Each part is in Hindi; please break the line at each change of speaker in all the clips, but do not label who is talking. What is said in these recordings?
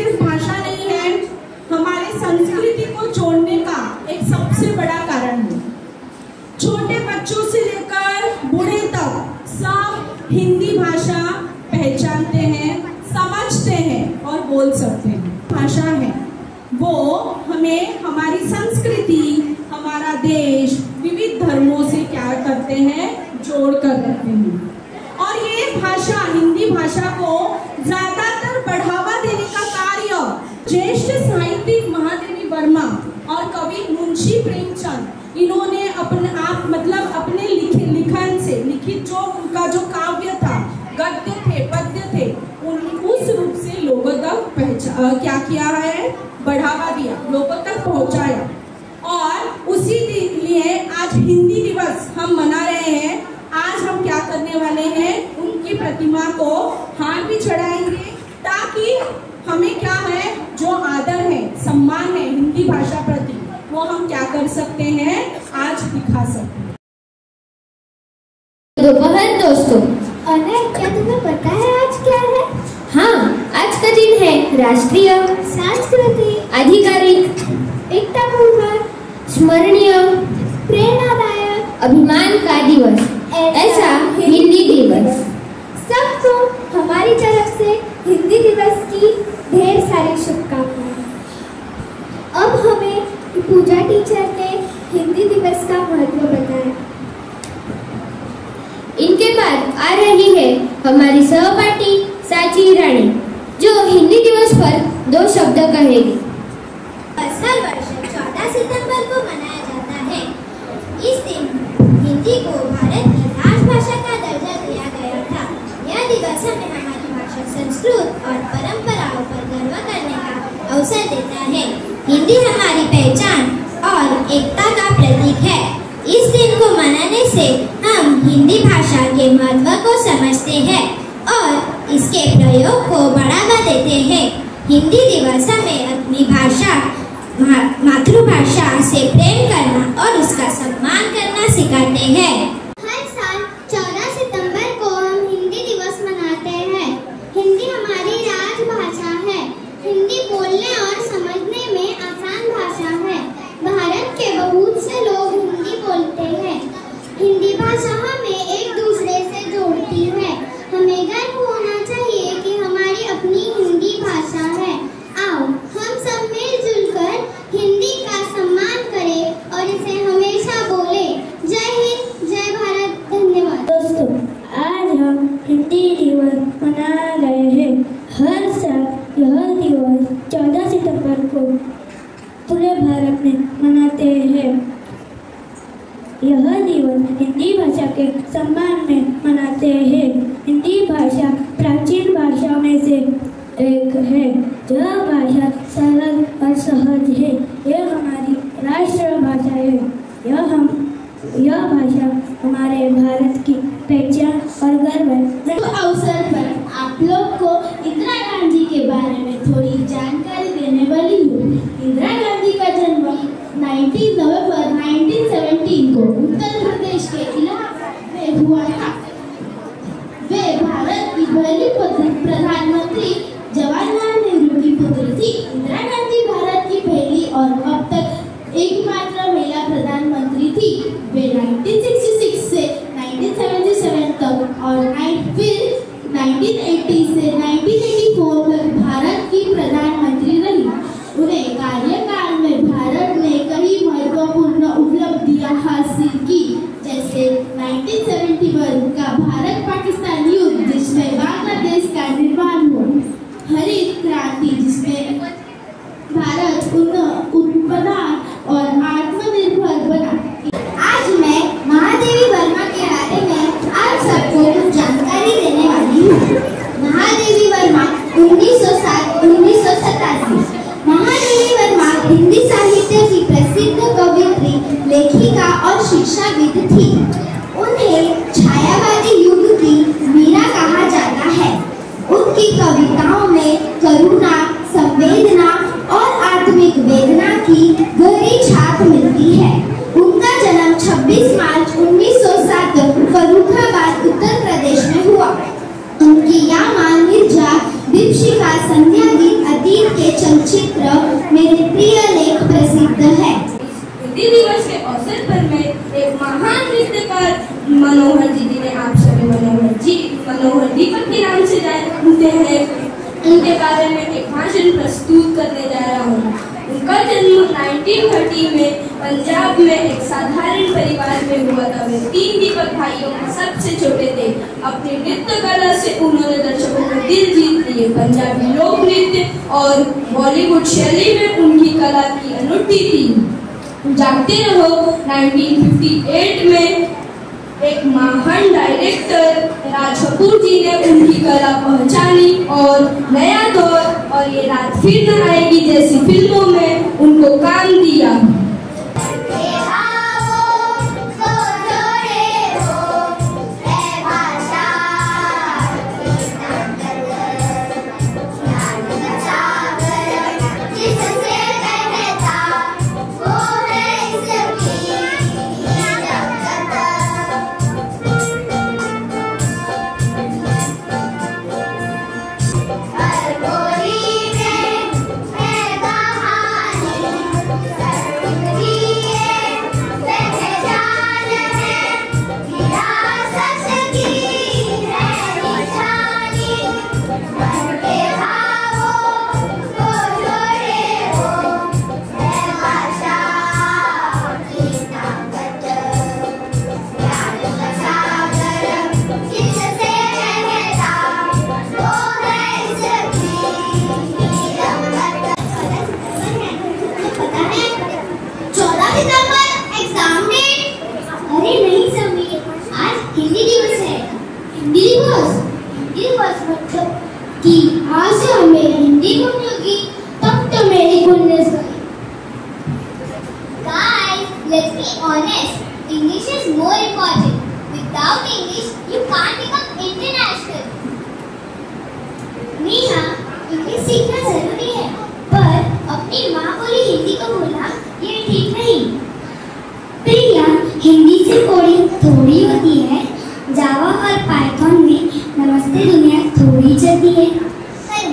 सिर्फ भाषा नहीं है, हमारे संस्कृति को जोड़ने का एक सबसे बड़ा कारण है। छोटे बच्चों से लेकर बूढ़े तक सब हिंदी भाषा पहचानते हैं, समझते हैं और बोल सकते हैं। भाषा है वो हमें हमारी संस्कृति, हमारा देश, विविध धर्मों से क्या करते हैं, जोड़ कर रखते हैं। और ये भाषा, हिंदी भाषा को ज्यादातर बढ़ावा देने का कार्य ज्येष्ठ साहित्यिक महादेवी वर्मा और कवि मुंशी प्रेमचंद, इन्होंने अपने लिखन से लिखित जो उनका जो काव्य था, गद्य थे, पद्य थे, उस रूप से लोगों तक क्या किया है, बढ़ावा दिया, लोगों तक पहुंचाया। और उसी लिए आज हिंदी दिवस हम मना रहे हैं। आज हम क्या करने वाले हैं, उनकी प्रतिमा को हार भी चढ़ाएंगे, ताकि हमें क्या है, जो आदर है, सम्मान है हिंदी भाषा प्रति, वो हम क्या कर सकते हैं, आज दिखा सकते हैं।
दोपहर दोस्तों,
अनय, क्या तुम्हें पता है आज क्या है?
हाँ, आज का दिन है राष्ट्रीय,
सांस्कृतिक,
आधिकारिक,
एकतापूर्वक,
स्मरणीय,
प्रेरणादायक,
अभिमान का दिवस, ऐसा हिंदी दिवस।
सबको हमारी तरफ से हिंदी दिवस की ढेर सारी शुभकामनाएं। अब हमें पूजा टीचर ने हिंदी दिवस का महत्व बताया।
इनके बाद आ रही है हमारी सहपाठी साची रानी, जो हिंदी दिवस पर 2 शब्द कहेगी।
हर वर्ष 14 सितंबर को मनाया जाता है। इस दिन हिंदी को भारत की राजभाषा का दर्जा दिया गया था। यह दिवस हमें हमारी भाषा, संस्कृत और परंपराओं पर गर्व करने का अवसर देता है। हिंदी हमारी पहचान और एकता का प्रतीक है। इस दिन को मनाने से हम हिंदी भाषा के महत्व को समझते हैं और इसके प्रयोग को बढ़ावा देते हैं। हिंदी दिवस हमें अपनी भाषा, मातृभाषा से प्रेम करना और उसका सम्मान करना सिखाते हैं। हर साल 14 सितंबर को हम हिंदी दिवस मनाते हैं। हिंदी हमारी राजभाषा है। हिंदी बोलने और समझने में आसान भाषा है। भारत के बहुत से लोग हिंदी बोलते हैं। हिंदी भाषा हमें एक दूसरे से जोड़ती है। हमें गर्व होना चाहिए कि हमारी अपनी हिंदी भाषा है। आओ हम सब मिलजुल कर हिंदी का सम्मान करें और इसे हमेशा बोलें। जय हिंद, जय भारत, धन्यवाद।
दोस्तों, आज हम हिंदी दिवस मना रहे हैं। हर साल यह दिवस 14 सितंबर को पूरे भारत में मनाते हैं। यह दिवस हिंदी भाषा के सम्मान में मनाते हैं। हिंदी भाषा प्राचीन भाषा में से एक है। यह भाषा सरल और सहज है। यह हमारी राष्ट्र भाषा है। यह भाषा हमारे भारत की पहचान और गर्व है।
तो अवसर पर आप लोग को इंदिरा गांधी के बारे में थोड़ी जानकारी देने वाली हूँ। इंदिरा गांधी का जन्म 19 नवंबर 1917 को उत्तर प्रदेश के इलाहाबाद में हुआ था। वे भारत की पहली प्रधानमंत्री जवाहरलाल नेहरू की पुत्री थी। इंदिरा गांधी भारत की पहली और अब तक एकमात्र महिला प्रधानमंत्री थी। वे 1966 से 1977 तक और फिर 1980 से 1984 तक भारत की प्रधानमंत्री रही। उन्हें कार्यकाल में भारत ने कई महत्वपूर्ण उपलब्धियां हासिल की, जैसे 1971 का भारत पाकिस्तान युद्ध, जिसमें बांग्लादेश का निर्माण हुआ, हरित क्रांति, जिसमें भारत उत्पादन और आत्मनिर्भर बना। आज मैं महादेवी वर्मा के बारे में आप सबको कुछ जानकारी देने वाली हूँ। महादेवी वर्मा 1907-1987। महादेवी वर्मा हिंदी साहित्य की प्रसिद्ध कवयित्री, लेखिका और शिक्षाविद थी। उन्हें छायावादी युग की मीरा कहा जाता है। उनकी कविताओं में करुणा, संवेदना और आत्मिक वेदना की गहरी छाप मिलती है। उनका जन्म 26 मार्च 1907 फर्रुखाबाद, उत्तर प्रदेश में हुआ। उनकी यामा, निर्जा, दीपशिखा, संध्या गीत अतीत के
मनोहर दीदी ने आप सभी मनोहर दीपक के नाम से जानते हैं। उनके बारे में एक भाषण प्रस्तुत करने जा रहा हूँ। उनका जन्म 1930 में पंजाब में एक साधारण परिवार में हुआ था। वे 3 दीपक भाइयों में सबसे छोटे थे। अपनी नृत्य कला से उन्होंने दर्शकों को दिल जीत लिए। पंजाबी लोक नृत्य और बॉलीवुड शैली में उनकी कला की अनूठी थी। जागते रहो 1958 में एक महान डायरेक्टर राज कपूर जी ने उनकी कला पहचानी और नया दौर और ये रात फिर न आएगी जैसी फिल्मों में उनको काम दिया।
आज से हमें हिंदी बोलने होगी, तब तो मेरी goodness गई। Guys, let's be honest. English is more important. Without English, you can't become international. Meena, English सीखना जरूरी है, पर अपनी माँ बोली हिंदी को बोलना ये ठीक नहीं। प्रिया, हिंदी से कोडिंग थोड़ी होती है। जावा और पाइथन में नमस्ते दुनिया थोड़ी चलती है।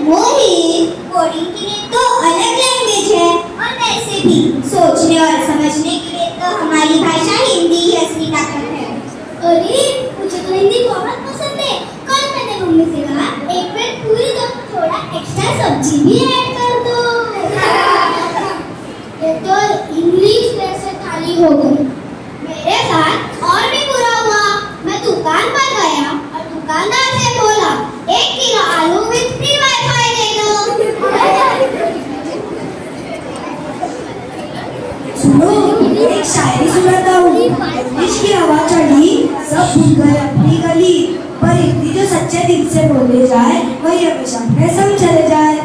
मोहित, कोडिंग के लिए तो अलग लैंग्वेज है और वैसे भी सोचने और समझने के लिए तो हमारी भाषा हिंदी ही असली ताकत है। अरे मुझे तो हिंदी बहुत पसंद है। कल मैंने मम्मी से कहा एक बार पूरी दम थोड़ा एक्स्ट्रा सब्जी भी ऐड कर दो। ये तो इंग्लिश वैसे खाली हो गई। मेरे साथ और भी बुरा हुआ। मैं दुकान पर गया और दुकानदार से बोला 1 किलो आलू विद फ्री वाईफाई दे दो।
सुनो, एक शायरी सुनाता हूँ। इश्क की हवा चढ़ी, सब भूल गए अपनी गली, पर हिंदी जो सच्चे दिल से बोले जाए वही हमेशा अपने संग चले जाए।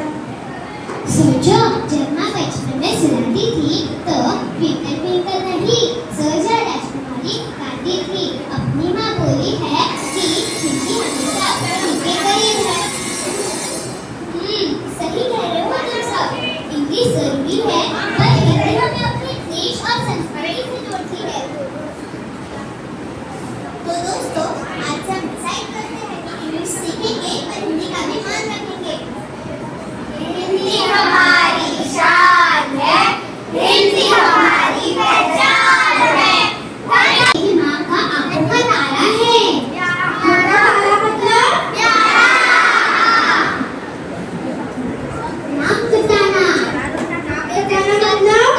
सोचो, जब मैं बचपन में सुनाती थी तो ट्विंकल ट्विंकल नहीं, सोचा राजकुमारी गाती थी। अपनी माँ बोली है कि हिंदी हमेशा उनके करीब है। सही कह रहे हो तुम सब। इंग्लिश जरूरी है, पर हिंदी हमें अपने देश और संस्कृति से जोड़ती है। तो दोस्तों, आज हम डिसाइड करते हैं कि इंग्लिश सीखेंगे और हिंदी का भी मान रखेंगे। हिंदी हमारी शान है, हिंदी हमारी पहचान है। मेरी माँ का आंखों का तारा है। तारा मतलब प्यारा। नाक कटाना मतलब नाक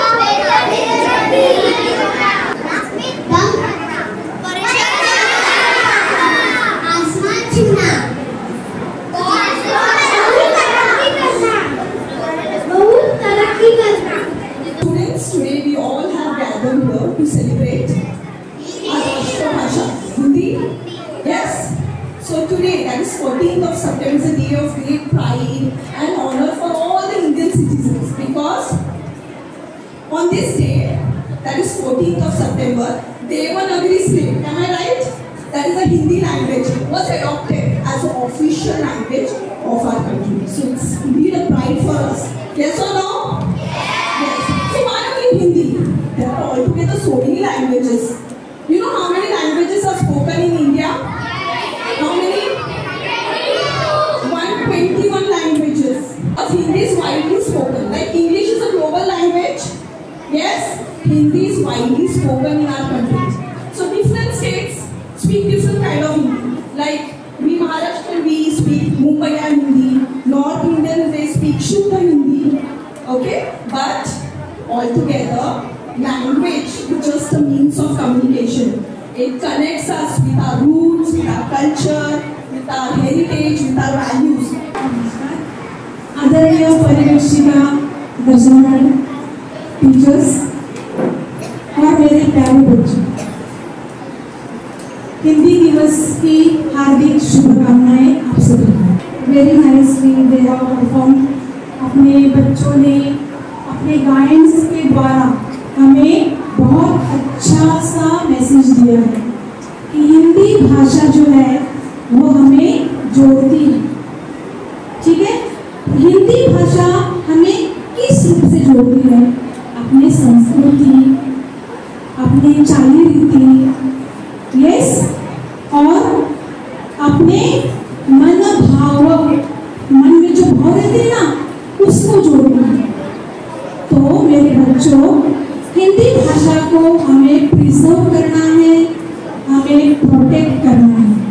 में दम रखना। आसमान छूना।
Students, today we all have gathered here to celebrate our Rashtrabhasha, Hindi. Yes? So today, that is 14th of September, is a day of great pride and honor for all the Indian citizens, because on this day, that is 14th of September, Devanagari script, am I right? That is a Hindi language, was adopted as an official language of our country. So it's indeed a pride for us. Yes or no? Yes. So why only Hindi? There are altogether so many languages. You know how many languages are spoken in India? How many? 121 languages. Because Hindi is widely spoken. Like English is a global language. Yes? Hindi is widely spoken in our country. So different states Okay, but altogether, language is just a means of communication. It connects us with our roots, with our culture, with our heritage, with our values.
आदरणीय परिवेशिका, दर्शक, टीचर्स और मेरे प्यारे बच्चों, हिंदी दिवस की हार्दिक शुभकामनाएं आप सभी को। Very nicely they have perform. अपने बच्चों ने अपने गायन के द्वारा हमें बहुत अच्छा सा मैसेज दिया है कि हिंदी भाषा जो है वो हमें जोड़ती है। ठीक है, हिंदी भाषा हमें किस रूप से जोड़ती है? अपने संस्कृति, अपने चाली रीति, यस, और अपने मन भाव, मन में जो भाव रहते हैं ना, उसको जोड़ना है। तो मेरे बच्चों, हिंदी भाषा को हमें प्रिजर्व करना है, हमें प्रोटेक्ट करना है।